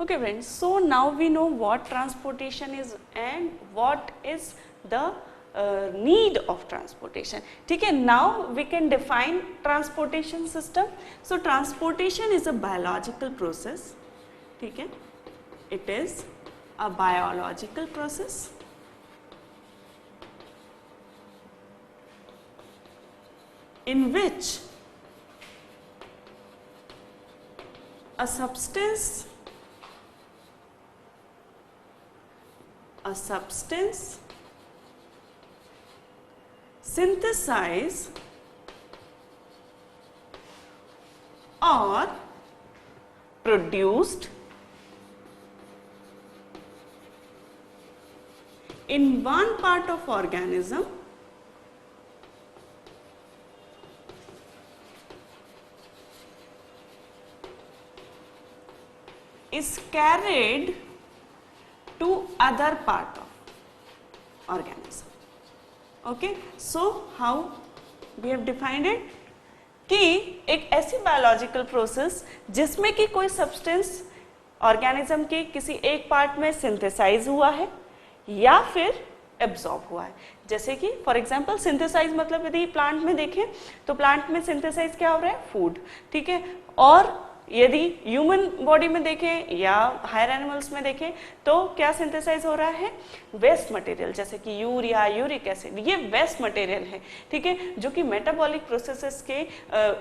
Okay friends, so now we know what transportation is and what is the need of transportation. ठीक है, now we can define transportation system. So transportation is a biological process. ठीक है, it is a biological process in which a substance synthesize or produced in one part of organism is carried to other part of organism. Okay, so how we have defined it कि एक ऐसी biological process जिसमें कि कोई substance organism के किसी एक part में सिंथेसाइज हुआ है या फिर एब्जॉर्ब हुआ है. जैसे कि फॉर एग्जांपल सिंथेसाइज मतलब यदि प्लांट में देखें तो प्लांट में सिंथेसाइज क्या हो रहा है, फूड. ठीक है, और यदि ह्यूमन बॉडी में देखें या हायर एनिमल्स में देखें तो क्या सिंथेसाइज हो रहा है, वेस्ट मटेरियल, जैसे कि यूरिया, यूरिक एसिड, ये वेस्ट मटेरियल है. ठीक है, जो कि मेटाबॉलिक प्रोसेसेस के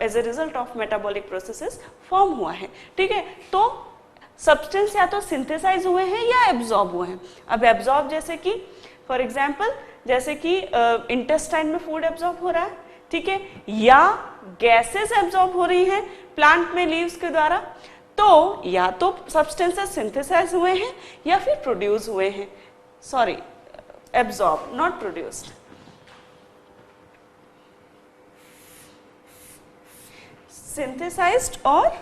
as a result of metabolic processes form हुआ है. ठीक है, तो सब्सटेंस या तो सिंथेसाइज हुए हैं या एब्जॉर्ब हुए हैं. अब एब्जॉर्ब जैसे कि फॉर एग्जाम्पल जैसे कि इंटेस्टाइन में फूड एब्जॉर्ब हो रहा है. ठीक है, या गैसेस एब्जॉर्ब हो रही हैं प्लांट में लीव्स के द्वारा, तो या तो सब्सटेंसेस सिंथेसाइज हुए हैं या फिर प्रोड्यूस हुए हैं. Sorry, absorb not produced. Synthesised और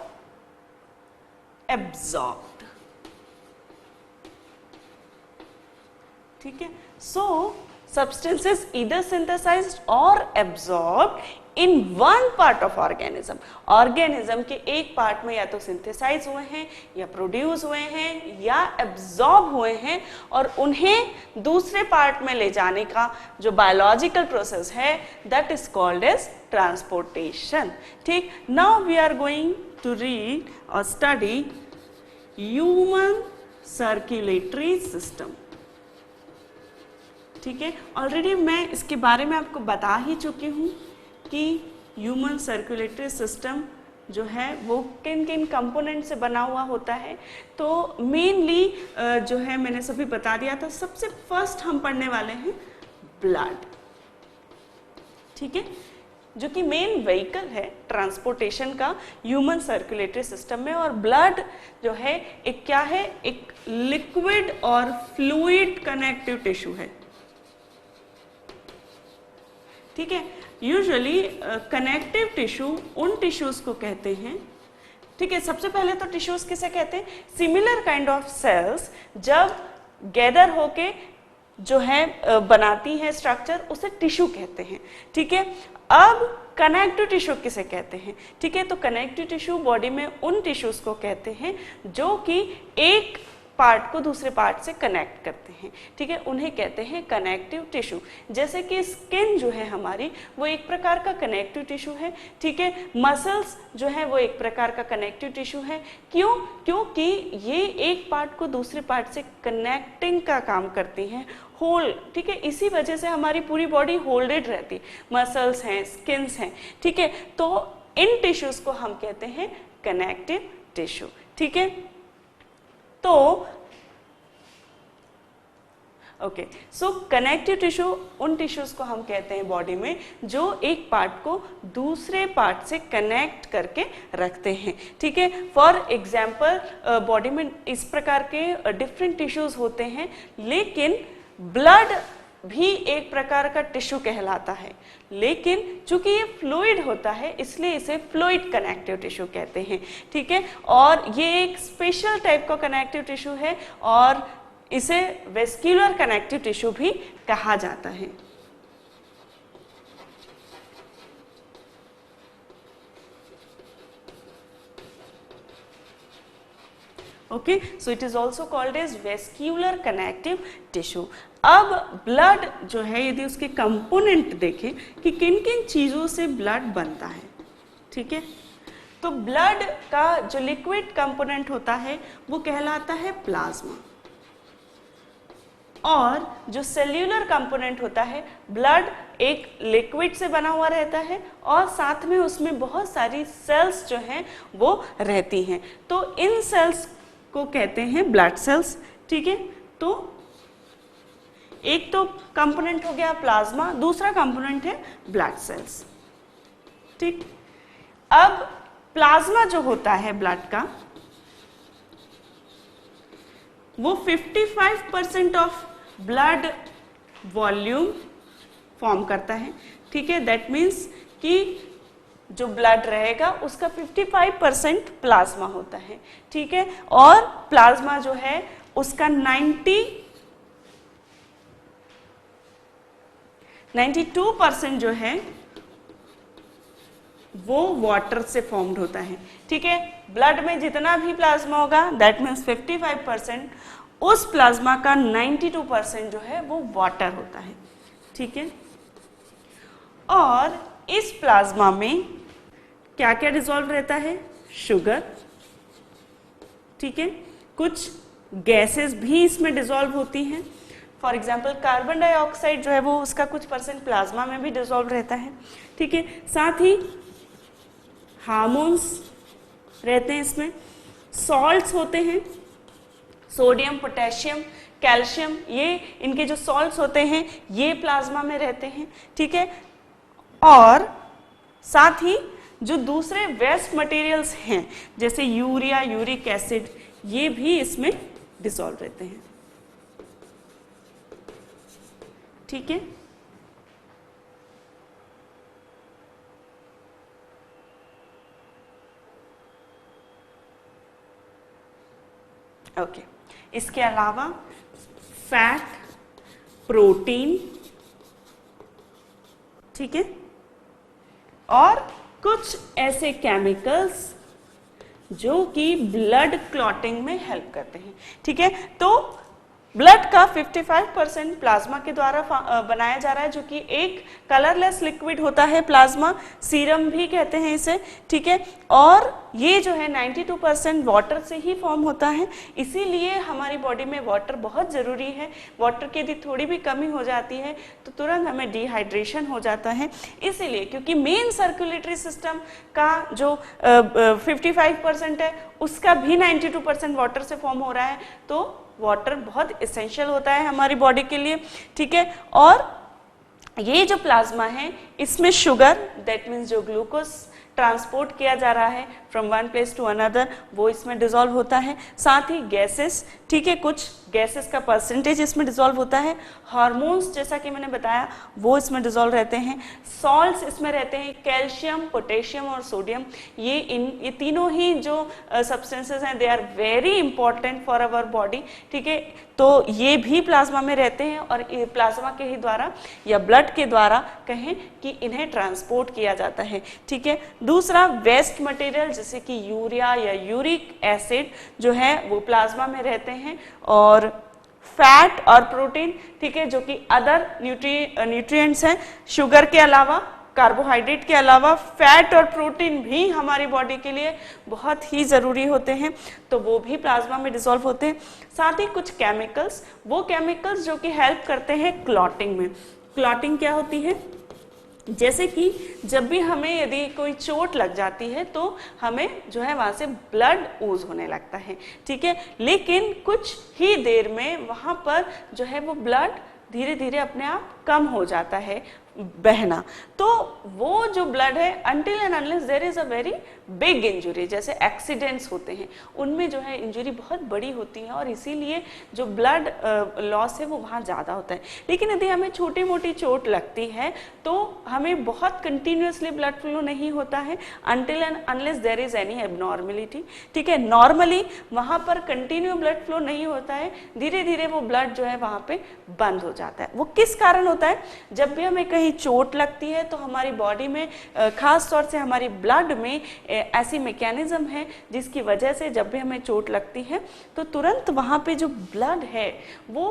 एब्जॉर्ब्ड. ठीक है, सो substances either synthesized or absorbed in one part of organism. organism के एक पार्ट में या तो synthesize हुए हैं या produce हुए हैं या absorb हुए हैं और उन्हें दूसरे पार्ट में ले जाने का जो biological process है that is called as transportation. ठीक, now we are going to read or study human circulatory system. ठीक है, ऑलरेडी मैं इसके बारे में आपको बता ही चुकी हूँ कि ह्यूमन सर्कुलेटरी सिस्टम जो है वो किन किन कंपोनेंट से बना हुआ होता है. तो मेनली जो है मैंने सभी बता दिया था. सबसे फर्स्ट हम पढ़ने वाले हैं ब्लड. ठीक है, जो कि मेन व्हीकल है ट्रांसपोर्टेशन का ह्यूमन सर्कुलेटरी सिस्टम में. और ब्लड जो है एक क्या है, एक लिक्विड और फ्लूइड कनेक्टिव टिश्यू है. ठीक है, यूजुअली कनेक्टिव टिश्यू उन टिश्यूज को कहते हैं. ठीक है, सबसे पहले तो टिश्यूज किसे कहते हैं, सिमिलर काइंड ऑफ सेल्स जब गैदर होके जो है बनाती है स्ट्रक्चर, उसे टिश्यू कहते हैं. ठीक है, अब कनेक्टिव टिश्यू किसे कहते हैं. ठीक है, तो कनेक्टिव टिश्यू बॉडी में उन टिश्यूज को कहते हैं जो कि एक पार्ट को दूसरे पार्ट से कनेक्ट करते हैं. ठीक है, उन्हें कहते हैं कनेक्टिव टिश्यू. जैसे कि स्किन जो है हमारी वो एक प्रकार का कनेक्टिव टिश्यू है. ठीक है, मसल्स जो है वो एक प्रकार का कनेक्टिव टिश्यू है. क्यों, क्योंकि ये एक पार्ट को दूसरे पार्ट से कनेक्टिंग का काम करती हैं, होल. ठीक है, इसी वजह से हमारी पूरी बॉडी होल्डेड रहती है. मसल्स हैं, स्किन्स हैं. ठीक है, तो इन टिश्यूज को हम कहते हैं कनेक्टिव टिश्यू. ठीक है, तो ओके, सो कनेक्टिव टिश्यू उन टिश्यूज को हम कहते हैं बॉडी में जो एक पार्ट को दूसरे पार्ट से कनेक्ट करके रखते हैं. ठीक है, फॉर एग्जाम्पल बॉडी में इस प्रकार के डिफरेंट टिश्यूज होते हैं, लेकिन ब्लड भी एक प्रकार का टिश्यू कहलाता है. लेकिन चूंकि ये फ्लूइड होता है इसलिए इसे फ्लूइड कनेक्टिव टिश्यू कहते हैं. ठीक है, और ये एक स्पेशल टाइप का कनेक्टिव टिश्यू है और इसे वेस्क्यूलर कनेक्टिव टिश्यू भी कहा जाता है. Okay, so it is also called as vascular connective tissue. अब ब्लड जो है, यदि उसके कंपोनेंट देखें कि किन किन चीज़ों से ब्लड बनता है, ठीक है, तो ब्लड का जो लिक्विड कंपोनेंट होता है वो कहलाता है प्लाज्मा, और जो सेल्यूलर कंपोनेंट होता है, ब्लड एक लिक्विड से बना हुआ रहता है और साथ में उसमें बहुत सारी सेल्स जो हैं वो रहती हैं, तो इन सेल्स को कहते हैं ब्लड सेल्स, ठीक है। तो एक तो कंपोनेंट हो गया प्लाज्मा, दूसरा कंपोनेंट है ब्लड सेल्स, ठीक। अब प्लाज्मा जो होता है ब्लड का, वो 55% ऑफ ब्लड वॉल्यूम फॉर्म करता है, ठीक है। दैट मीन्स कि जो ब्लड रहेगा उसका 55% प्लाज्मा होता है, ठीक है। और प्लाज्मा जो है उसका 92% जो है वो वाटर से फॉर्म्ड होता है, ठीक है। ब्लड में जितना भी प्लाज्मा होगा, दैट मीन्स 55%, उस प्लाज्मा का 92% जो है वो वाटर होता है, ठीक है। और इस प्लाज्मा में क्या क्या डिसॉल्व रहता है? शुगर, ठीक है, कुछ गैसेस भी इसमें डिसॉल्व होती हैं। फॉर एग्जाम्पल कार्बन डाइऑक्साइड जो है वो उसका कुछ % प्लाज्मा में भी डिसॉल्व रहता है, ठीक है। साथ ही हार्मोन्स रहते हैं इसमें, सॉल्ट्स होते हैं, सोडियम, पोटेशियम, कैल्शियम, ये इनके जो सॉल्ट्स होते हैं ये प्लाज्मा में रहते हैं, ठीक है। और साथ ही जो दूसरे वेस्ट मटेरियल्स हैं जैसे यूरिया, यूरिक एसिड, ये भी इसमें डिसॉल्व रहते हैं, ठीक है। ओके, इसके अलावा फैट, प्रोटीन, ठीक है, और कुछ ऐसे केमिकल्स जो कि ब्लड क्लॉटिंग में हेल्प करते हैं, ठीक है। तो ब्लड का 55% प्लाज्मा के द्वारा बनाया जा रहा है, जो कि एक कलरलेस लिक्विड होता है प्लाज्मा, सीरम भी कहते हैं इसे, ठीक है। और ये जो है 92% वाटर से ही फॉर्म होता है, इसीलिए हमारी बॉडी में वाटर बहुत ज़रूरी है। वाटर की यदि थोड़ी भी कमी हो जाती है तो तुरंत हमें डिहाइड्रेशन हो जाता है, इसीलिए क्योंकि मेन सर्कुलेटरी सिस्टम का जो 55% है उसका भी 92% वाटर से फॉर्म हो रहा है, तो वाटर बहुत इसेंशियल होता है हमारी बॉडी के लिए, ठीक है। और ये जो प्लाज्मा है इसमें शुगर, दैट मीन्स जो ग्लूकोज ट्रांसपोर्ट किया जा रहा है from one place to another, वो इसमें डिसॉल्व होता है। साथ ही गैसेस, ठीक है, कुछ गैसेस का परसेंटेज इसमें डिसॉल्व होता है। हार्मोन्स, जैसा कि मैंने बताया, वो इसमें डिसॉल्व रहते हैं। सॉल्ट्स इसमें रहते हैं, कैल्शियम, पोटेशियम और सोडियम, ये तीनों ही जो सब्सटेंसेस हैं they are very important for our body, ठीक है। तो ये भी प्लाज्मा में रहते हैं और प्लाज्मा के ही द्वारा या ब्लड के द्वारा कहें कि इन्हें ट्रांसपोर्ट किया जाता है, ठीक है। दूसरा, वेस्ट मटेरियल जैसे कि यूरिया या यूरिक एसिड जो है वो प्लाज्मा में रहते हैं, और फैट और प्रोटीन, ठीक है, जो कि अदर न्यूट्रिएंट्स हैं। शुगर के अलावा, कार्बोहाइड्रेट के अलावा फैट और प्रोटीन भी हमारी बॉडी के लिए बहुत ही ज़रूरी होते हैं, तो वो भी प्लाज्मा में डिसॉल्व होते हैं। साथ ही कुछ केमिकल्स, वो केमिकल्स जो कि हेल्प करते हैं क्लॉटिंग में। क्लॉटिंग क्या होती है? जैसे कि जब भी हमें यदि कोई चोट लग जाती है तो हमें जो है वहाँ से ब्लड ooze होने लगता है, ठीक है, लेकिन कुछ ही देर में वहाँ पर जो है वो ब्लड धीरे धीरे अपने आप कम हो जाता है बहना। तो वो जो ब्लड है, until and unless there is a very big injury, जैसे एक्सीडेंट्स होते हैं उनमें जो है इंजुरी बहुत बड़ी होती है और इसीलिए जो ब्लड लॉस है वो वहाँ ज़्यादा होता है। लेकिन यदि हमें छोटी मोटी चोट लगती है तो हमें बहुत कंटिन्यूसली ब्लड फ्लो नहीं होता है until and unless there is any abnormality, ठीक है। नॉर्मली वहाँ पर कंटिन्यू ब्लड फ्लो नहीं होता है, धीरे धीरे वो ब्लड जो है वहाँ पे बंद हो जाता है। वो किस कारण होता है? जब भी हमें कहीं कहीं चोट लगती है तो हमारी बॉडी में खास तौर से हमारी ब्लड में ऐसी मैकेनिज्म है जिसकी वजह से जब भी हमें चोट लगती है तो तुरंत वहाँ पे जो ब्लड है वो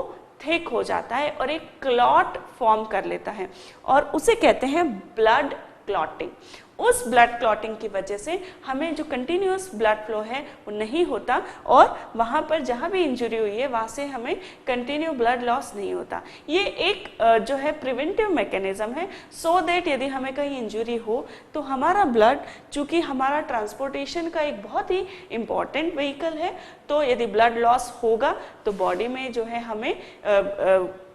थिक हो जाता है और एक क्लॉट फॉर्म कर लेता है और उसे कहते हैं ब्लड क्लॉटिंग। उस ब्लड क्लॉटिंग की वजह से हमें जो कंटिन्यूअस ब्लड फ्लो है वो नहीं होता और वहाँ पर जहाँ भी इंजरी हुई है वहाँ से हमें कंटिन्यू ब्लड लॉस नहीं होता। ये एक जो है प्रिवेंटिव मैकेनिज्म है सो दैट यदि हमें कहीं इंजरी हो तो हमारा ब्लड, चूँकि हमारा ट्रांसपोर्टेशन का एक बहुत ही इम्पॉर्टेंट व्हीकल है, तो यदि ब्लड लॉस होगा तो बॉडी में जो है हमें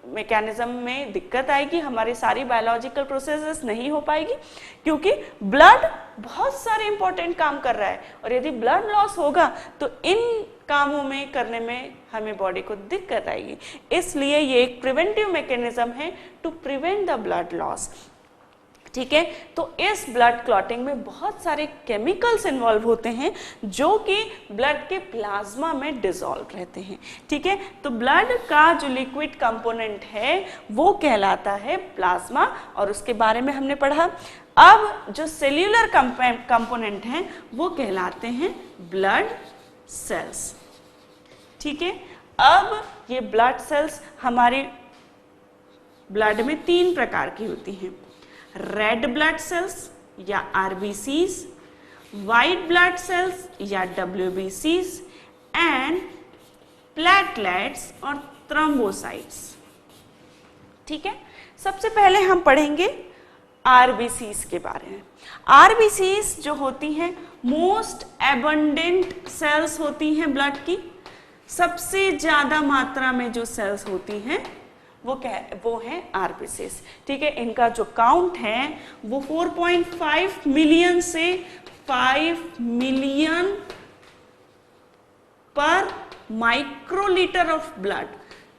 मैकेनिज्म में दिक्कत आएगी, हमारी सारी बायोलॉजिकल प्रोसेसेस नहीं हो पाएगी क्योंकि ब्लड बहुत सारे इंपॉर्टेंट काम कर रहा है और यदि ब्लड लॉस होगा तो इन कामों में करने में हमें बॉडी को दिक्कत आएगी। इसलिए ये एक प्रिवेंटिव मैकेनिज्म है to prevent the blood loss. ठीक है, तो इस ब्लड क्लॉटिंग में बहुत सारे केमिकल्स इन्वॉल्व होते हैं जो कि ब्लड के प्लाज्मा में डिसॉल्व रहते हैं। ठीक है, तो ब्लड का जो लिक्विड कंपोनेंट है वो कहलाता है प्लाज्मा और उसके बारे में हमने पढ़ा। अब जो सेल्यूलर कंपोनेंट हैं वो कहलाते हैं ब्लड सेल्स। ठीक है, अब ये ब्लड सेल्स हमारे ब्लड में 3 प्रकार की होती हैं, रेड ब्लड सेल्स या आरबीसीज, वाइट ब्लड सेल्स या डब्ल्यूबीसीज एंड प्लेटलेट्स और थ्रोम्बोसाइट्स। ठीक है, सबसे पहले हम पढ़ेंगे आरबीसीज के बारे में। आरबीसीज जो होती हैं मोस्ट एबंडेंट सेल्स होती हैं ब्लड की, सबसे ज्यादा मात्रा में जो सेल्स होती हैं वो है आरबीसीज। ठीक है, इनका जो काउंट है वो 4.5 मिलियन से 5 मिलियन पर microlitre of blood.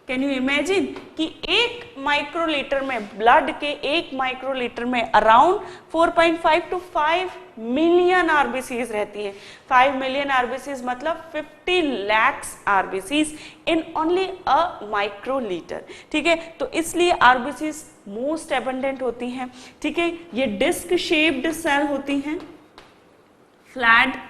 Can you imagine कि 1 माइक्रोलीटर में, ब्लड के 1 माइक्रोलीटर में अराउंड 4.5 to 5 मिलियन आरबीसीज रहती है। 5 मिलियन आरबीसीज मतलब 50 lakhs RBCs in only a microlitre. ठीक है, तो इसलिए आरबीसीज मोस्ट एबंडेंट होती हैं। ठीक है, ये डिस्क शेप्ड सेल होती हैं, फ्लैट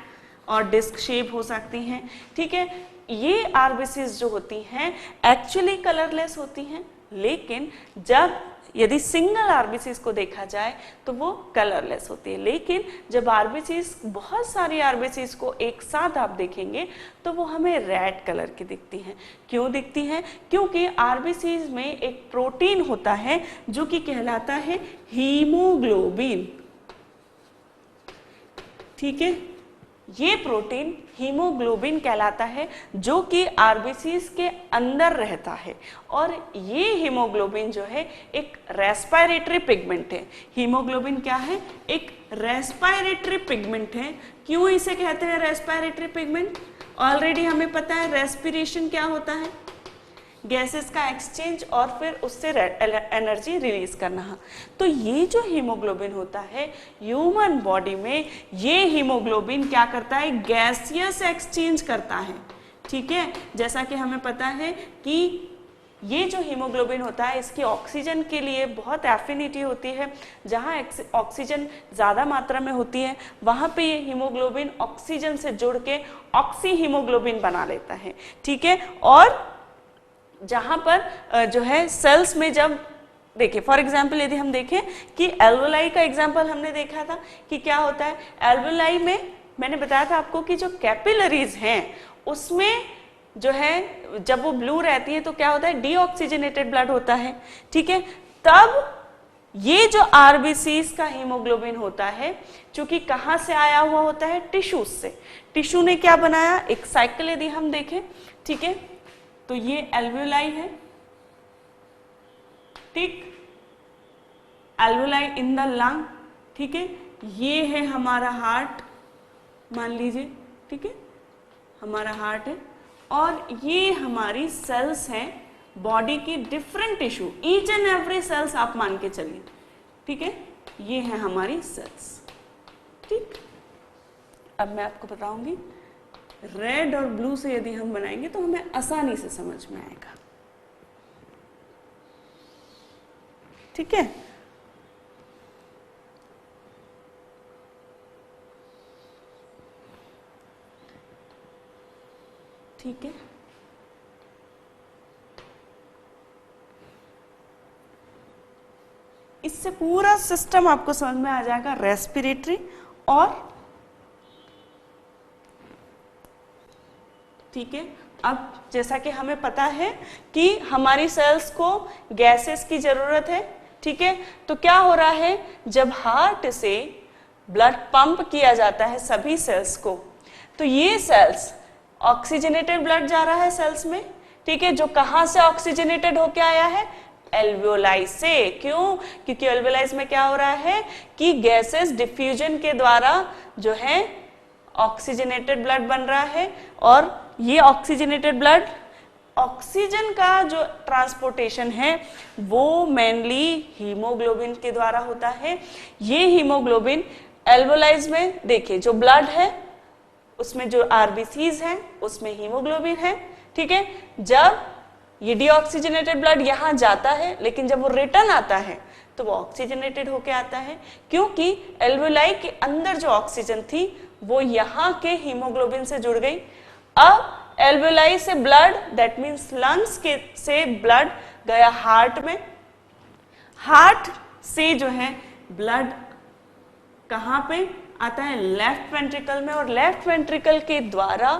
और डिस्क शेप हो सकती हैं। ठीक है, ये आरबीसीज जो होती हैं एक्चुअली कलरलेस होती हैं, लेकिन जब यदि सिंगल आरबीसीज को देखा जाए तो वो कलरलेस होती है। लेकिन जब आरबीसीज, बहुत सारी आरबीसीज को एक साथ आप देखेंगे तो वो हमें रेड कलर की दिखती हैं। क्यों दिखती हैं? क्योंकि आरबीसीज में एक प्रोटीन होता है जो कि कहलाता है हीमोग्लोबिन। ठीक है, ये प्रोटीन हीमोग्लोबिन कहलाता है जो कि आरबीसीज के अंदर रहता है और ये हीमोग्लोबिन जो है एक रेस्पिरेटरी पिगमेंट है। हीमोग्लोबिन क्या है? एक रेस्पिरेटरी पिगमेंट है। क्यों इसे कहते हैं रेस्पिरेटरी पिगमेंट? ऑलरेडी हमें पता है रेस्पिरेशन क्या होता है, गैसेस का एक्सचेंज और फिर उससे एनर्जी रिलीज करना। तो ये जो हीमोग्लोबिन होता है ह्यूमन बॉडी में, ये हीमोग्लोबिन क्या करता है? गैसियस एक्सचेंज करता है। ठीक है, जैसा कि हमें पता है कि ये जो हीमोग्लोबिन होता है इसकी ऑक्सीजन के लिए बहुत एफिनिटी होती है। जहाँ ऑक्सीजन ज़्यादा मात्रा में होती है वहाँ पे ये हीमोग्लोबिन ऑक्सीजन से जुड़ के ऑक्सी हीमोग्लोबिन बना लेता है। ठीक है, और जहाँ पर जो है सेल्स में जब देखिए, फॉर एग्जाम्पल यदि हम देखें कि एल्वोलाई का एग्जाम्पल हमने देखा था कि क्या होता है एल्वोलाई में, मैंने बताया था आपको कि जो कैपिलरीज हैं उसमें जो है जब वो ब्लू रहती है तो क्या होता है? डीऑक्सीजनेटेड ब्लड होता है। ठीक है, तब ये जो आरबीसीज का हीमोग्लोबिन होता है चूंकि कहाँ से आया हुआ होता है? टिश्यूज से। टिश्यू ने क्या बनाया? एक साइकिल यदि हम देखें, ठीक है, तो ये एल्वोलाई है। ठीक, एल्वोलाई इन द लंग। ठीक है, ये है हमारा हार्ट मान लीजिए। ठीक है, हमारा हार्ट है और ये हमारी सेल्स हैं बॉडी की, different tissue, each and every cells आप मान के चलिए। ठीक है, ये है हमारी सेल्स। ठीक, अब मैं आपको बताऊंगी रेड और ब्लू से यदि हम बनाएंगे तो हमें आसानी से समझ में आएगा। ठीक है, ठीक है, इससे पूरा सिस्टम आपको समझ में आ जाएगा, रेस्पिरेटरी और ठीक है। अब जैसा कि हमें पता है कि हमारी सेल्स को गैसेस की जरूरत है, ठीक है, तो क्या हो रहा है, जब हार्ट से ब्लड पंप किया जाता है सभी सेल्स को, तो ये सेल्स ऑक्सीजनेटेड ब्लड जा रहा है सेल्स में, ठीक है, जो कहां से ऑक्सीजनेटेड होके आया है, एल्वियोलाई से। क्यों? क्योंकि एल्वियोलाइज में क्या हो रहा है कि गैसेस डिफ्यूजन के द्वारा जो है ऑक्सीजनेटेड ब्लड बन रहा है, और ये ऑक्सीजनेटेड ब्लड, ऑक्सीजन का जो ट्रांसपोर्टेशन है वो मेनली हीमोग्लोबिन के द्वारा होता है। ये हीमोग्लोबिन एल्वियोलाइज में देखिए, जो ब्लड है उसमें जो आरबीसीज हैं उसमें हीमोग्लोबिन है, ठीक है। जब ये डीऑक्सीजनेटेड ब्लड यहाँ जाता है, लेकिन जब वो रिटर्न आता है तो वो ऑक्सीजनेटेड होके आता है, क्योंकि एल्वियोलाई के अंदर जो ऑक्सीजन थी वो यहाँ के हीमोग्लोबिन से जुड़ गई। अब एल्वियोलाई से ब्लड, दैट मीन्स लंग्स के से ब्लड गया हार्ट में, हार्ट से जो है ब्लड कहाँ पे आता है, लेफ्ट वेंट्रिकल में, और लेफ्ट वेंट्रिकल के द्वारा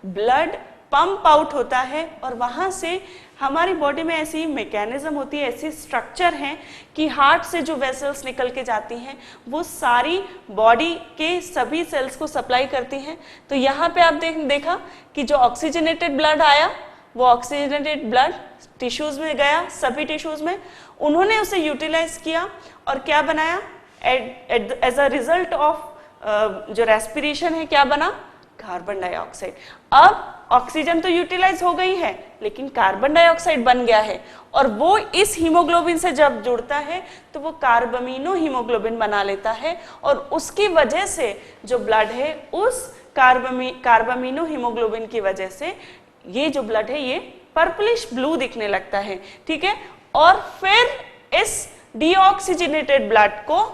ब्लड पंप आउट होता है, और वहां से हमारी बॉडी में ऐसी मैकेनिज्म होती है, ऐसी स्ट्रक्चर है कि हार्ट से जो वेसल्स निकल के जाती हैं वो सारी बॉडी के सभी सेल्स को सप्लाई करती हैं। तो यहाँ पे आप देखा कि जो ऑक्सीजनेटेड ब्लड आया वो ऑक्सीजनेटेड ब्लड टिश्यूज में गया, सभी टिश्यूज में, उन्होंने उसे यूटिलाइज किया और क्या बनाया, एज अ रिजल्ट ऑफ जो रेस्पिरेशन है क्या बना, कार्बन डाइऑक्साइड। अब ऑक्सीजन तो यूटिलाइज हो गई है लेकिन कार्बन डाइऑक्साइड बन गया है, और वो इस हीमोग्लोबिन से जब जुड़ता है तो वो कार्बामिनो हीमोग्लोबिन बना लेता है, और उसकी वजह से जो ब्लड है उस कार्बामिनो हीमोग्लोबिन की वजह से ये जो ब्लड है ये पर्पलिश ब्लू दिखने लगता है, ठीक है। और फिर इस डीऑक्सीजनेटेड ब्लड को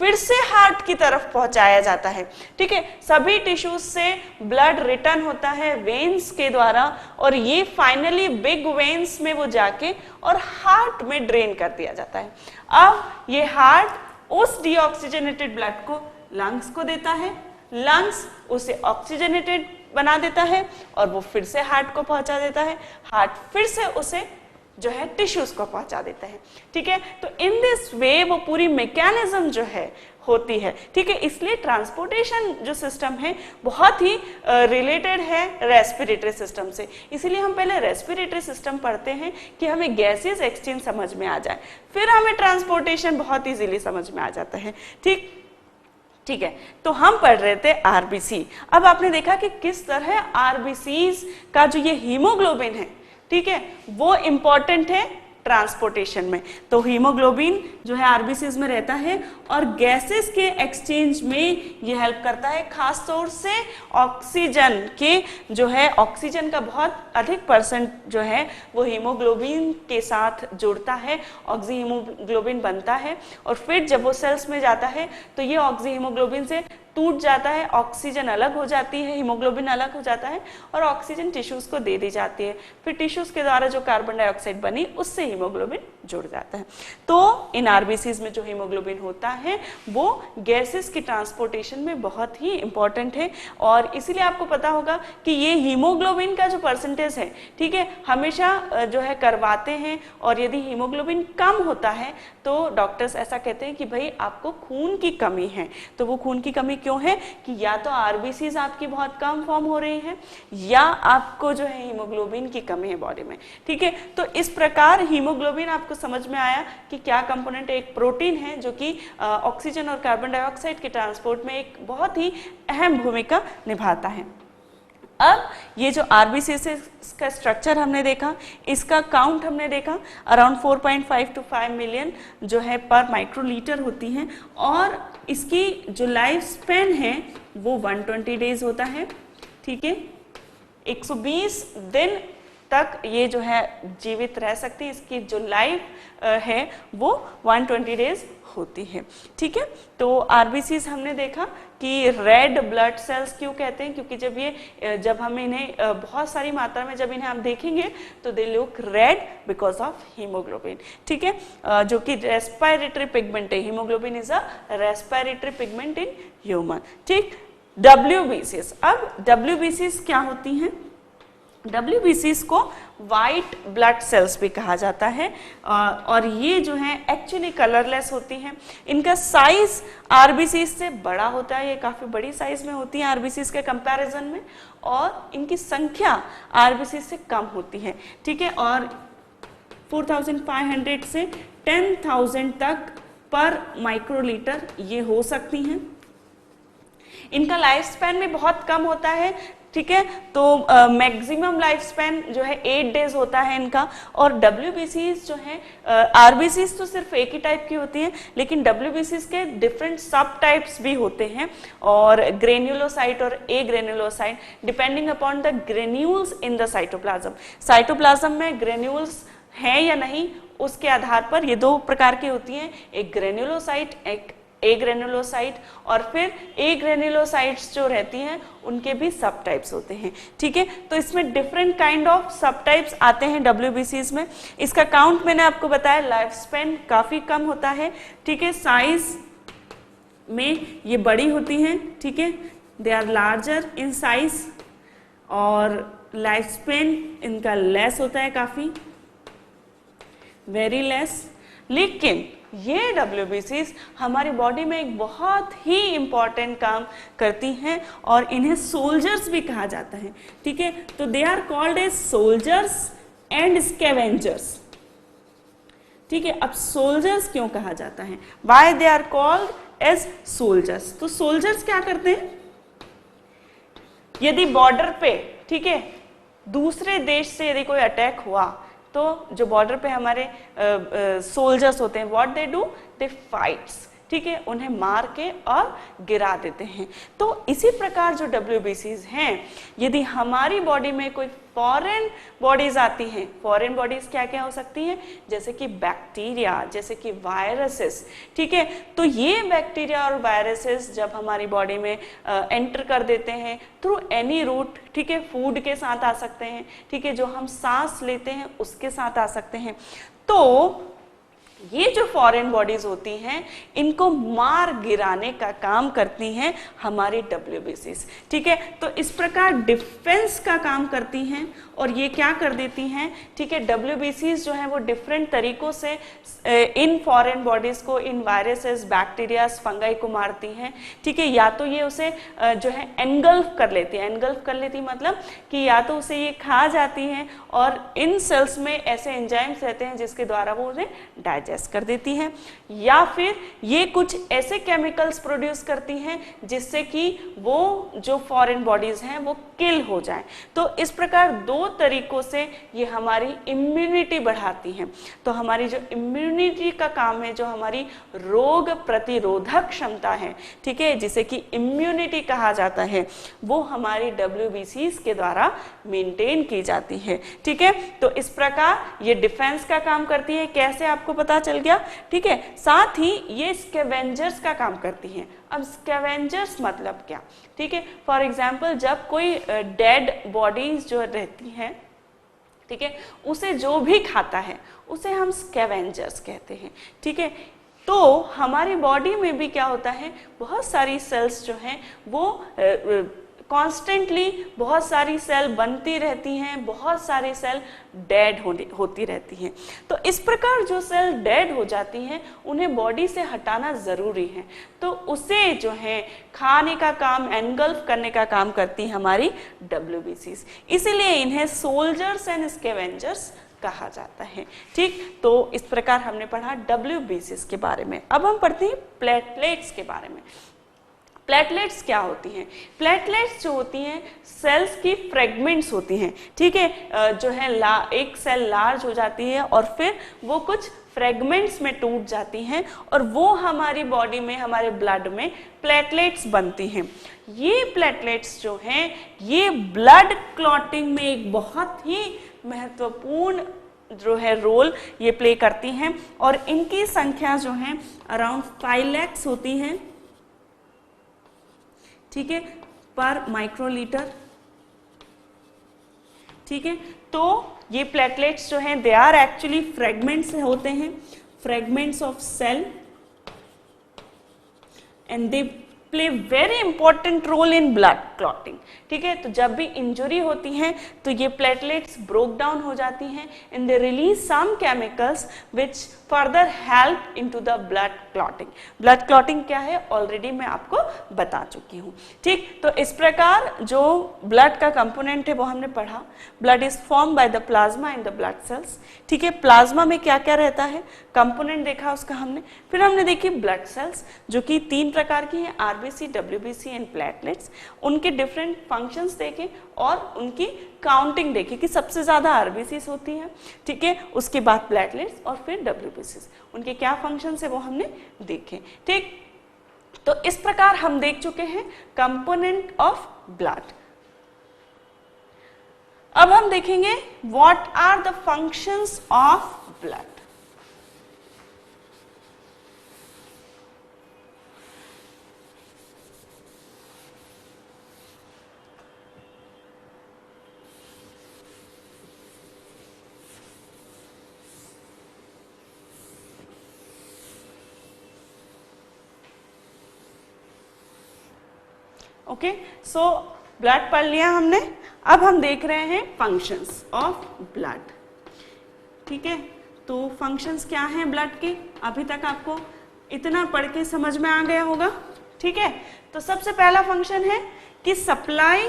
फिर से हार्ट की तरफ पहुंचाया जाता है, ठीक है। सभी टिश्यूज से ब्लड रिटर्न होता है वेन्स के द्वारा, और ये फाइनली बिग वेन्स में वो जाके और हार्ट में ड्रेन कर दिया जाता है। अब ये हार्ट उस डीऑक्सीजनेटेड ब्लड को लंग्स को देता है, लंग्स उसे ऑक्सीजनेटेड बना देता है और वो फिर से हार्ट को पहुंचा देता है, हार्ट फिर से उसे जो है टिश्यूज को पहुंचा देता है, ठीक है। तो इन दिस वे वो पूरी मैकेनिज्म जो है होती है, ठीक है। इसलिए ट्रांसपोर्टेशन जो सिस्टम है बहुत ही रिलेटेड है रेस्पिरेटरी सिस्टम से, इसीलिए हम पहले रेस्पिरेटरी सिस्टम पढ़ते हैं कि हमें गैसेस एक्सचेंज समझ में आ जाए, फिर हमें ट्रांसपोर्टेशन बहुत इजीली समझ में आ जाता है, ठीक है। तो हम पढ़ रहे थे आरबीसी। अब आपने देखा कि किस तरह आरबीसीज का जो ये हीमोग्लोबिन है, ठीक है, वो इंपॉर्टेंट है ट्रांसपोर्टेशन में। तो हीमोग्लोबिन जो है आरबीसीज में रहता है और गैसेस के एक्सचेंज में ये हेल्प करता है, खास तौर से ऑक्सीजन के जो है, ऑक्सीजन का बहुत अधिक परसेंट जो है वो हीमोग्लोबिन के साथ जुड़ता है, ऑक्सी हीमोग्लोबिन बनता है, और फिर जब वो सेल्स में जाता है तो ये ऑक्सी हीमोग्लोबिन से टूट जाता है, ऑक्सीजन अलग हो जाती है, हीमोग्लोबिन अलग हो जाता है और ऑक्सीजन टिश्यूज को दे दी जाती है, फिर टिश्यूज के द्वारा जो कार्बन डाइऑक्साइड बनी उससे हीमोग्लोबिन जुड़ जाता है। तो इन आरबीसीज में जो हीमोग्लोबिन होता है वो गैसेस की ट्रांसपोर्टेशन में बहुत ही इंपॉर्टेंट है, और इसीलिए आपको पता होगा कि ये हीमोग्लोबिन का जो परसेंटेज है, ठीक है, हमेशा जो है करवाते हैं, और यदि हीमोग्लोबिन कम होता है तो डॉक्टर्स ऐसा कहते हैं कि भाई आपको खून की कमी है। तो वो खून की कमी क्यों है कि या तो आरबीसीज आपकी बहुत कम फॉर्म हो रही हैं या आपको जो है हीमोग्लोबिन की कमी है बॉडी में, ठीक है। तो इस प्रकार हीमोग्लोबिन आपको समझ में आया कि क्या कंपोनेंट, एक प्रोटीन है जो कि ऑक्सीजन और कार्बन डाइऑक्साइड के ट्रांसपोर्ट में एक बहुत ही अहम भूमिका निभाता है। अब ये जो आरबीसी से का स्ट्रक्चर हमने देखा, इसका काउंट हमने देखा, अराउंड 4.5 to 5 मिलियन जो है पर माइक्रोलीटर होती हैं, और इसकी जो लाइफ स्पेन है वो 120 डेज होता है, ठीक है। 120 दिन तक ये जो है जीवित रह सकती है, इसकी जो लाइफ है वो 120 डेज होती है। ठीक है, तो आरबीसीज हमने देखा कि रेड ब्लड सेल्स क्यों कहते हैं, क्योंकि जब हम इन्हें बहुत सारी मात्रा में जब इन्हें आप देखेंगे तो they look red because of haemoglobin. ठीक है, जो कि रेस्पिरेटरी पिगमेंट है, haemoglobin is a respiratory pigment in human. ठीक, WBCs, अब WBCs क्या होती हैं? WBCs को वाइट ब्लड सेल्स भी कहा जाता है और ये जो है एक्चुअली कलरलेस होती हैं। इनका साइज आरबीसीज से बड़ा होता है, ये काफी बड़ी साइज में होती है आरबीसीज के कंपैरिजन में, और इनकी संख्या आरबीसीज से कम होती है। ठीक है, और 4500 से 10,000 तक पर माइक्रोलीटर ये हो सकती हैं। इनका लाइफ स्पैन भी बहुत कम होता है। ठीक है, तो मैक्सिमम लाइफ स्पैन जो है 8 डेज होता है इनका। और WBCs जो है, RBCs तो सिर्फ एक ही टाइप की होती है, लेकिन WBCs के डिफरेंट सब टाइप्स भी होते हैं, और ग्रेन्युलोसाइट और agranulocyte depending upon the granules in the cytoplasm. Cytoplasm में ग्रेन्यूल्स हैं या नहीं उसके आधार पर ये दो प्रकार की होती हैं, एक ग्रेन्युलोसाइट, एक ए ग्रेनुलोसाइट, और फिर ए ग्रेनुलोसाइट्स जो रहती हैं उनके भी सब टाइप्स होते हैं। ठीक है, तो इसमें डिफरेंट काइंड ऑफ सब टाइप्स आते हैं WBCs में। इसका काउंट मैंने आपको बताया, लाइफ स्पैन काफी कम होता है। ठीक है, साइज में ये बड़ी होती हैं। ठीक है, they are larger in size, और लाइफ स्पैन इनका लेस होता है, काफी वेरी लेस। लेकिन ये WBCs हमारी बॉडी में एक बहुत ही इंपॉर्टेंट काम करती हैं और इन्हें सोल्जर्स भी कहा जाता है। ठीक है, तो they are called as soldiers and scavengers. ठीक है, अब सोल्जर्स क्यों कहा जाता है? Why they are called as soldiers? तो सोल्जर्स क्या करते हैं? यदि बॉर्डर पे, ठीक है, दूसरे देश से यदि कोई अटैक हुआ तो जो बॉर्डर पे हमारे सोल्जर्स होते हैं, what they do, they fights. ठीक है, उन्हें मार के और गिरा देते हैं। तो इसी प्रकार जो WBCs हैं, यदि हमारी बॉडी में कोई फॉरेन बॉडीज आती हैं, फॉरेन बॉडीज क्या क्या हो सकती हैं, जैसे कि बैक्टीरिया, जैसे कि वायरसेस। ठीक है, तो ये बैक्टीरिया और वायरसेस जब हमारी बॉडी में एंटर कर देते हैं थ्रू एनी रूट, ठीक है, फूड के साथ आ सकते हैं, ठीक है, जो हम सांस लेते हैं उसके साथ आ सकते हैं, तो ये जो फॉरेन बॉडीज होती हैं इनको मार गिराने का काम करती हैं हमारी WBCs। ठीक है, तो इस प्रकार डिफेंस का काम करती हैं और ये क्या कर देती हैं, ठीक है, WBCs जो हैं वो डिफरेंट तरीकों से इन फॉरेन बॉडीज को, इन वायरसेस, बैक्टीरियाज, फंगाई को मारती हैं। ठीक है, या तो ये उसे जो है एनगल्फ कर लेती है। एनगल्फ कर लेती मतलब कि या तो उसे ये खा जाती हैं और इन सेल्स में ऐसे एंजाइम्स रहते हैं जिसके द्वारा वो उन्हें डाइजेस्ट कर देती हैं, या फिर ये कुछ ऐसे केमिकल्स प्रोड्यूस करती हैं जिससे कि वो जो फॉरेन बॉडीज हैं वो किल हो जाएं। तो इस प्रकार दो तरीकों से ये हमारी इम्यूनिटी बढ़ाती हैं। तो हमारी जो इम्यूनिटी का काम है, जो हमारी रोग प्रतिरोधक क्षमता है, ठीक है, जिसे कि इम्यूनिटी कहा जाता है, वो हमारी WBCs के द्वारा मेंटेन की जाती है। ठीक है, तो इस प्रकार ये डिफेंस का काम करती है। कैसे, आपको पता चल गया। ठीक है, साथ ही ये स्कैवेंजर्स का काम करती हैं। अब स्कैवेंजर्स मतलब क्या? ठीक है, फॉर एग्जाम्पल जब कोई डेड बॉडीज जो रहती हैं, ठीक है, उसे जो भी खाता है उसे हम स्कैवेंजर्स कहते हैं। ठीक है, तो हमारी बॉडी में भी क्या होता है, बहुत सारी सेल्स जो हैं वो कॉन्स्टेंटली बहुत सारी सेल बनती रहती हैं, बहुत सारी सेल डेड होती रहती हैं। तो इस प्रकार जो सेल डेड हो जाती हैं उन्हें बॉडी से हटाना ज़रूरी है। तो उसे जो है खाने का काम, एनगल्फ करने का काम करती हैं हमारी WBCs। इसीलिए इन्हें सोल्जर्स एंड स्कैवेंजर्स कहा जाता है। ठीक, तो इस प्रकार हमने पढ़ा WBCs के बारे में। अब हम पढ़ते हैं प्लेटलेट्स के बारे में। प्लेटलेट्स क्या होती हैं? प्लेटलेट्स जो होती हैं सेल्स की फ्रेगमेंट्स होती हैं। ठीक है, जो है एक सेल लार्ज हो जाती है और फिर वो कुछ फ्रेगमेंट्स में टूट जाती हैं और वो हमारी बॉडी में, हमारे ब्लड में प्लेटलेट्स बनती हैं। ये प्लेटलेट्स जो हैं ये ब्लड क्लॉटिंग में एक बहुत ही महत्वपूर्ण जो है रोल ये प्ले करती हैं और इनकी संख्या जो है अराउंड 5 lakhs होती हैं, ठीक है, पर माइक्रोलीटर, ठीक है। तो ये प्लेटलेट्स जो हैं दे आर एक्चुअली फ्रेगमेंट्स होते हैं, fragments of cell, and they play very important role in blood clotting, ठीक है। तो जब भी इंजरी होती है तो ये प्लेटलेट्स ब्रोक डाउन हो जाती हैं and they release some chemicals which further help into the blood clotting. Blood clotting क्या है ऑलरेडी मैं आपको बता चुकी हूँ, ठीक। तो इस प्रकार जो ब्लड का कंपोनेंट है वो हमने पढ़ा। Blood is form by the plasma in the blood cells, ठीक है। प्लाज्मा में क्या क्या रहता है, कंपोनेंट देखा उसका हमने। फिर हमने देखी ब्लड सेल्स जो कि 3 प्रकार की हैं, आरबीसी, डब्ल्यूबीसी एंड प्लेटलेट्स। उनके डिफरेंट फंक्शंस देखे और उनकी काउंटिंग देखी कि सबसे ज्यादा आरबीसी होती हैं, ठीक है, उसके बाद प्लेटलेट्स और फिर डब्ल्यूबीसी। उनके क्या फंक्शंस है वो हमने देखे, ठीक। तो इस प्रकार हम देख चुके हैं कंपोनेंट ऑफ ब्लड। अब हम देखेंगे what are the functions of blood. Okay, so blood पढ़ लिया हमने। अब हम देख रहे हैं फंक्शंस ऑफ ब्लड, ठीक है। तो फंक्शंस क्या हैं ब्लड के, अभी तक आपको इतना पढ़ के समझ में आ गया होगा, ठीक है। तो सबसे पहला फंक्शन है कि सप्लाई,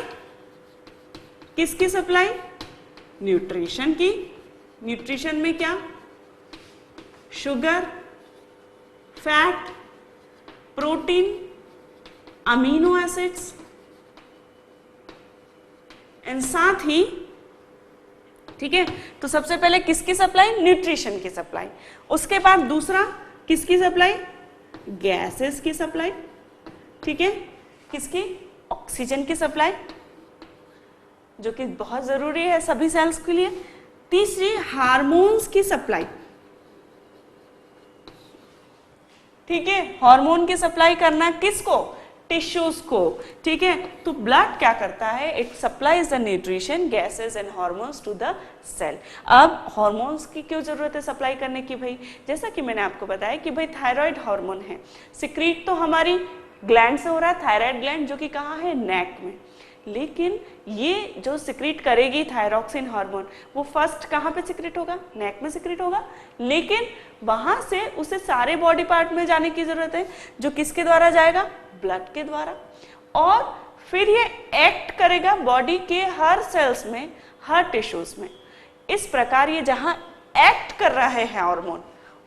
किसकी सप्लाई, न्यूट्रिशन की। न्यूट्रिशन में क्या, sugar, fat, protein, amino acids and साथ ही, ठीक है। तो सबसे पहले किसकी सप्लाई, न्यूट्रिशन की सप्लाई। उसके बाद दूसरा किसकी सप्लाई, गैसेस की सप्लाई, ठीक है। किसकी, ऑक्सीजन की सप्लाई, जो कि बहुत जरूरी है सभी सेल्स के लिए। तीसरी हार्मोन्स की सप्लाई, ठीक है। हार्मोन की सप्लाई करना किसको, टिश्यूज को, ठीक है। तो ब्लड क्या करता है, it supplies the nutrition, gases and hormones to the cell. अब हार्मोन्स की क्यों जरूरत है सप्लाई करने की भाई, जैसा कि मैंने आपको बताया कि भाई थायराइड हार्मोन है, सिक्रीट तो हमारी ग्लैंड से हो रहा है, थायराइड ग्लैंड, जो कि कहाँ है, नेक में। लेकिन ये जो सिक्रीट करेगी थायरॉक्सिन हार्मोन, वो फर्स्ट कहाँ पे सिक्रीट होगा, नेक में सिक्रीट होगा। लेकिन वहां से उसे सारे बॉडी पार्ट में जाने की जरूरत है, जो किसके द्वारा जाएगा, ब्लड के द्वारा। और फिर ये एक्ट करेगा बॉडी के हर सेल्स में, हर टिश्यूज में। इस प्रकार ये जहां एक्ट कर रहा है हार्मोन,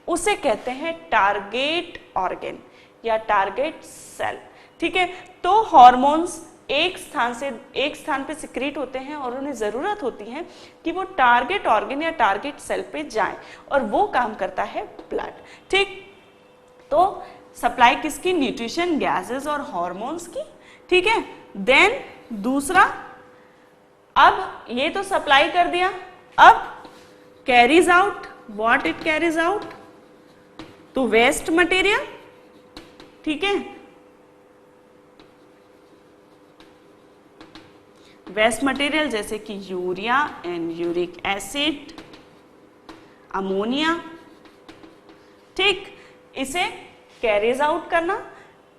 उसे कहते हैं टारगेट ऑर्गन या टारगेट सेल, ठीक है। तो हार्मोन्स एक स्थान पे सिक्रीट होते हैं और उन्हें जरूरत होती है कि वो टारगेट ऑर्गन या टारगेट सेल पे जाएं, और वो काम करता है ब्लड, ठीक। तो सप्लाई किसकी, न्यूट्रिशन, गैसेस और हार्मोन्स की, ठीक है। देन दूसरा, अब ये तो सप्लाई कर दिया, अब carries out, what it carries out, तो वेस्ट मटेरियल, ठीक है। वेस्ट मटेरियल जैसे कि urea and uric acid, ammonia, ठीक, इसे कैरीज आउट करना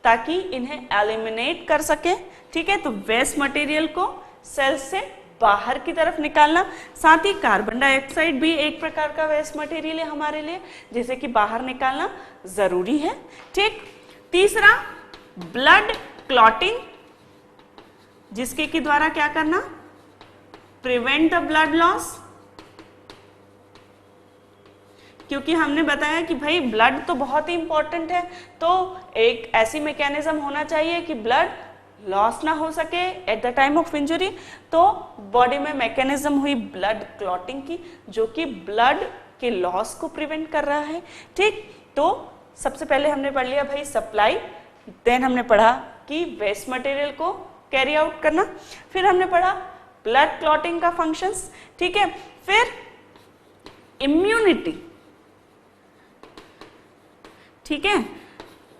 ताकि इन्हें एलिमिनेट कर सके, ठीक है। तो वेस्ट मटेरियल को सेल से बाहर की तरफ निकालना। साथ ही कार्बन डाइऑक्साइड भी एक प्रकार का वेस्ट मटेरियल है हमारे लिए, जिसे कि बाहर निकालना जरूरी है, ठीक। तीसरा, ब्लड क्लॉटिंग, जिसके के द्वारा क्या करना, प्रिवेंट द ब्लड लॉस। क्योंकि हमने बताया कि भाई ब्लड तो बहुत ही इंपॉर्टेंट है, तो एक ऐसी मैकेनिज्म होना चाहिए कि ब्लड लॉस ना हो सके at the time of injury. तो बॉडी में मैकेनिज्म हुई ब्लड क्लॉटिंग की, जो कि ब्लड के लॉस को प्रिवेंट कर रहा है, ठीक। तो सबसे पहले हमने पढ़ लिया भाई सप्लाई, देन हमने पढ़ा कि वेस्ट मटेरियल को कैरी आउट करना, फिर हमने पढ़ा ब्लड क्लॉटिंग का फंक्शंस, ठीक है। फिर इम्यूनिटी, ठीक है,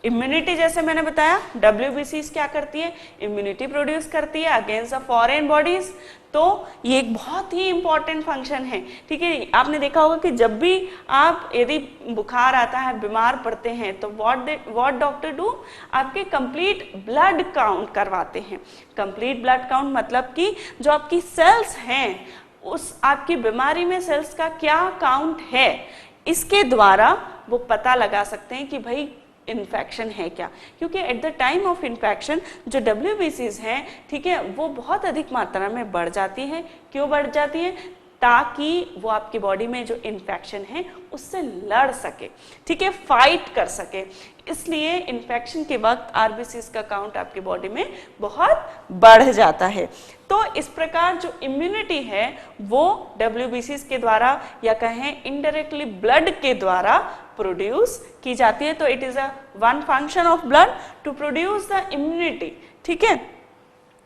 इम्यूनिटी जैसे मैंने बताया WBCs क्या करती है, इम्यूनिटी प्रोड्यूस करती है अगेंस्ट द फॉरेन बॉडीज। तो ये एक बहुत ही इंपॉर्टेंट फंक्शन है, ठीक है। आपने देखा होगा कि जब भी आप यदि बुखार आता है, बीमार पड़ते हैं, तो व्हाट डॉक्टर डू, आपके कंप्लीट ब्लड काउंट करवाते हैं। कंप्लीट ब्लड काउंट मतलब कि जो आपकी सेल्स हैं, उस आपकी बीमारी में सेल्स का क्या काउंट है, इसके द्वारा वो पता लगा सकते हैं कि भाई इन्फेक्शन है क्या। क्योंकि at the time of infection जो WBCs हैं, ठीक है, वो बहुत अधिक मात्रा में बढ़ जाती हैं। क्यों बढ़ जाती हैं? ताकि वो आपकी बॉडी में जो इन्फेक्शन है उससे लड़ सके, ठीक है, फाइट कर सके। इसलिए इन्फेक्शन के वक्त RBCs का काउंट आपकी बॉडी में बहुत बढ़ जाता है। तो इस प्रकार जो इम्यूनिटी है वो WBCs के द्वारा या कहें इनडायरेक्टली ब्लड के द्वारा प्रोड्यूस की जाती है। तो it is a one function of blood to produce the immunity, ठीक है।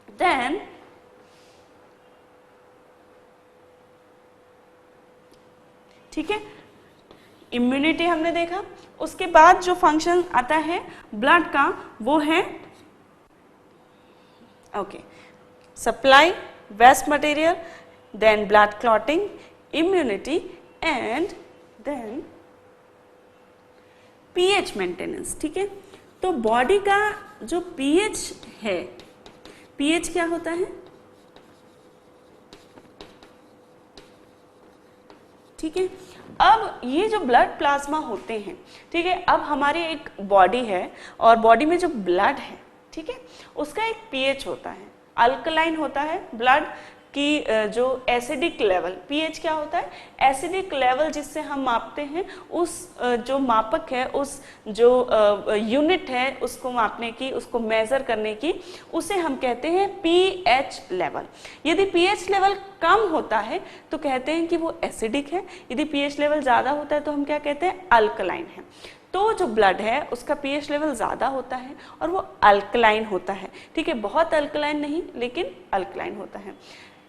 देन ठीक है, इम्यूनिटी हमने देखा। उसके बाद जो फंक्शन आता है ब्लड का वो है okay, supply waste material, then blood clotting, immunity and then pH maintenance, ठीक है। तो बॉडी का जो पीएच है, पीएच क्या होता है, ठीक है। अब ये जो ब्लड प्लाज्मा होते हैं, ठीक है, अब हमारी एक बॉडी है और बॉडी में जो ब्लड है, ठीक है, उसका एक पीएच होता है, अल्कलाइन होता है ब्लड की जो एसिडिक लेवल, पीएच क्या होता है, एसिडिक लेवल जिससे हम मापते हैं, उस जो मापक है, उस जो यूनिट है उसको मापने की, उसको मेजर करने की, उसे हम कहते हैं पीएच लेवल। यदि पीएच लेवल कम होता है तो कहते हैं कि वो एसिडिक है, यदि पीएच लेवल ज़्यादा होता है तो हम क्या कहते हैं, अल्कलाइन है। तो जो ब्लड है उसका पीएच लेवल ज़्यादा होता है और वो अल्कलाइन होता है, ठीक है, बहुत अल्कलाइन नहीं लेकिन अल्कलाइन होता है।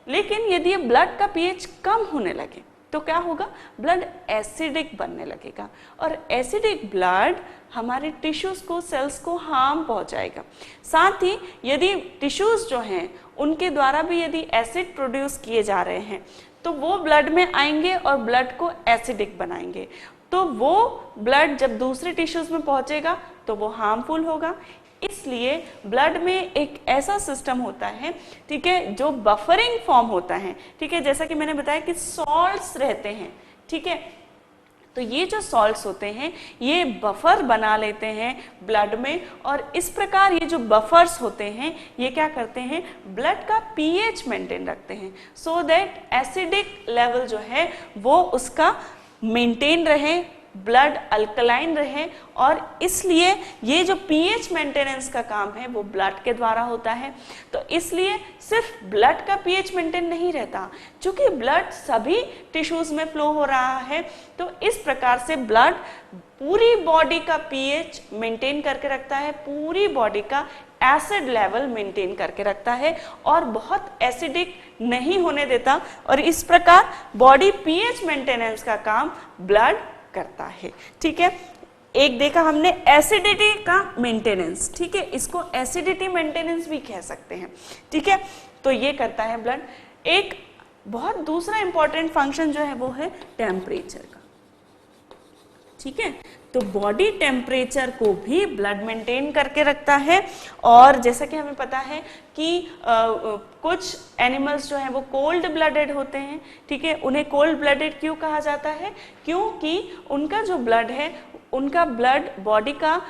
लेकिन यदि ये ब्लड का पीएच कम होने लगे तो क्या होगा, ब्लड एसिडिक बनने लगेगा और एसिडिक ब्लड हमारे टिश्यूज को, सेल्स को हार्म पहुंचाएगा। साथ ही यदि टिश्यूज जो हैं उनके द्वारा भी यदि एसिड प्रोड्यूस किए जा रहे हैं तो वो ब्लड में आएंगे और ब्लड को एसिडिक बनाएंगे। तो वो ब्लड जब दूसरे टिश्यूज में पहुंचेगा तो वो हार्मफुल होगा। इसलिए ब्लड में एक ऐसा सिस्टम होता है, ठीक है, जो बफरिंग फॉर्म होता है, ठीक है, जैसा कि मैंने बताया कि सॉल्ट्स रहते हैं, ठीक है। तो ये जो सॉल्ट्स होते हैं ये बफर बना लेते हैं ब्लड में और इस प्रकार ये जो बफर्स होते हैं ये क्या करते हैं, ब्लड का पीएच मेंटेन रखते हैं, सो दैट एसिडिक लेवल जो है वो उसका मेंटेन रहे, ब्लड अल्कलाइन रहे। और इसलिए ये जो पीएच मेंटेनेंस का काम है वो ब्लड के द्वारा होता है। तो इसलिए सिर्फ ब्लड का पीएच मेंटेन नहीं रहता, क्योंकि ब्लड सभी टिश्यूज में फ्लो हो रहा है। तो इस प्रकार से ब्लड पूरी बॉडी का पीएच मेंटेन करके रखता है, पूरी बॉडी का एसिड लेवल मेंटेन करके रखता है और बहुत एसिडिक नहीं होने देता। और इस प्रकार बॉडी पीएच मेंटेनेंस का काम ब्लड करता है, ठीक है। एक देखा हमने एसिडिटी का मेंटेनेंस, ठीक है, इसको एसिडिटी मेंटेनेंस भी कह सकते हैं, ठीक है। तो ये करता है ब्लड। एक बहुत दूसरा इंपॉर्टेंट फंक्शन जो है वो है टेम्परेचर का, ठीक है। तो बॉडी टेम्परेचर को भी ब्लड मेंटेन करके रखता है। और जैसा कि हमें पता है कि कुछ एनिमल्स जो हैं वो कोल्ड ब्लडेड होते हैं, ठीक है। उन्हें कोल्ड ब्लडेड क्यों कहा जाता है, क्योंकि उनका जो ब्लड है, उनका ब्लड बॉडी का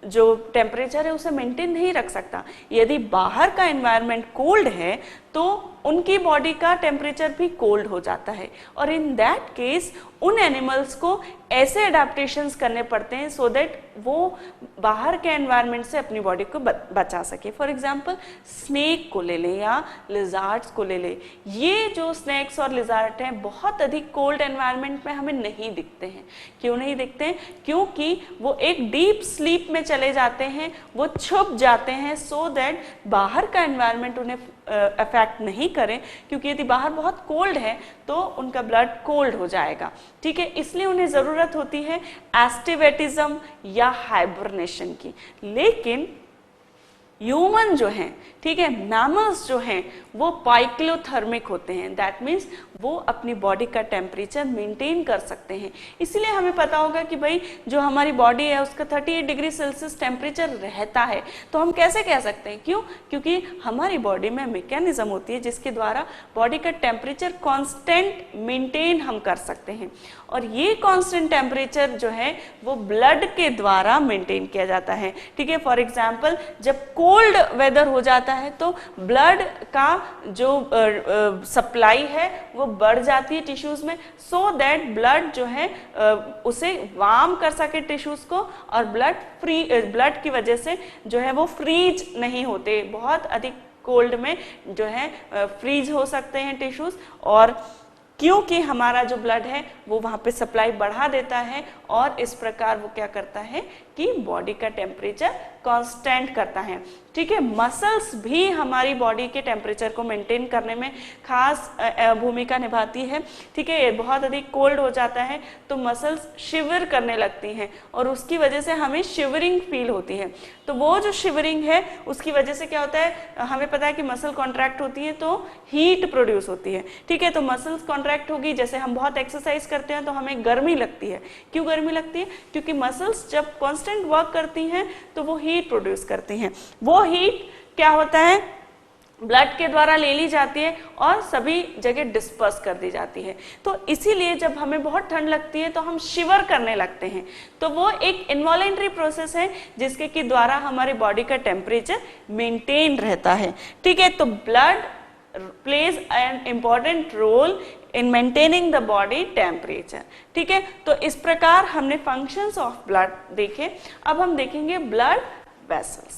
जो टेम्परेचर है उसे मेंटेन नहीं रख सकता। यदि बाहर का एनवायरनमेंट कोल्ड है तो उनकी बॉडी का टेम्परेचर भी कोल्ड हो जाता है और इन दैट केस उन एनिमल्स को ऐसे एडाप्टेशंस करने पड़ते हैं सो दैट वो बाहर के एनवायरनमेंट से अपनी बॉडी को बचा सके। फॉर एग्जांपल स्नेक को ले लें या लिजार्ड्स को ले लें। ये जो स्नेक्स और लिजार्ड हैं बहुत अधिक कोल्ड एनवायरनमेंट में हमें नहीं दिखते हैं। क्यों नहीं दिखते हैं? क्योंकि वो एक डीप स्लीप में चले जाते हैं, वो छुप जाते हैं सो दैट बाहर का एनवायरनमेंट उन्हें अफेक्ट नहीं करें, क्योंकि यदि बाहर बहुत कोल्ड है तो उनका ब्लड कोल्ड हो जाएगा, ठीक है। इसलिए उन्हें ज़रूरत होती है एस्टिवेटिज्म या हाइबरनेशन की। लेकिन ह्यूमन जो हैं, ठीक है, मैमल्स जो हैं वो पाइक्लोथर्मिक होते हैं, दैट मीन्स वो अपनी बॉडी का टेम्परेचर मेंटेन कर सकते हैं। इसीलिए हमें पता होगा कि भाई जो हमारी बॉडी है उसका 38 डिग्री सेल्सियस टेम्परेचर रहता है। तो हम कैसे कह सकते हैं, क्यों? क्योंकि हमारी बॉडी में मैकेनिज्म होती है जिसके द्वारा बॉडी का टेम्परेचर कांस्टेंट मेंटेन हम कर सकते हैं, और ये कांस्टेंट टेम्परेचर जो है वो ब्लड के द्वारा मेंटेन किया जाता है, ठीक है। फॉर एग्जाम्पल जब कोल्ड वेदर हो जाता है तो ब्लड का जो सप्लाई है वो बढ़ जाती है टिश्यूज में, सो दैट ब्लड जो है उसे वार्म कर सके टिश्यूज को, और ब्लड की वजह से जो है वो फ्रीज नहीं होते, बहुत अधिक कोल्ड में जो है फ्रीज हो सकते हैं टिश्यूज, और क्योंकि हमारा जो ब्लड है वो वहाँ पे सप्लाई बढ़ा देता है, और इस प्रकार वो क्या करता है कि बॉडी का टेम्परेचर कांस्टेंट करता है, ठीक है। मसल्स भी हमारी बॉडी के टेम्परेचर को मेंटेन करने में खास भूमिका निभाती है, ठीक है। बहुत अधिक कोल्ड हो जाता है तो मसल्स शिवर करने लगती हैं, और उसकी वजह से हमें शिवरिंग फील होती है। तो वो जो शिवरिंग है उसकी वजह से क्या होता है, हमें पता है कि मसल कॉन्ट्रैक्ट होती है तो हीट प्रोड्यूस होती है, ठीक है। तो मसल्स कॉन्ट्रैक्ट होगी, जैसे हम बहुत एक्सरसाइज करते हैं तो हमें गर्मी लगती है। क्यों गर्मी लगती है? क्योंकि मसल्स जब कांस्टेंट वर्क करती हैं तो वो हीट प्रोड्यूस करती हैं। वो हीट क्या होता है, ब्लड के द्वारा ले ली जाती है और सभी जगह डिस्पर्स कर दी जाती है। तो इसीलिए जब हमें बहुत ठंड लगती है तो हम शिवर करने लगते हैं। तो वो एक इनवॉलेंट्री प्रोसेस है जिसके के द्वारा हमारी बॉडी का टेम्परेचर मेंटेन रहता है, ठीक है। तो blood plays an important role in maintaining the body temperature, ठीक है। तो इस प्रकार हमने functions of blood देखे। अब हम देखेंगे blood vessels।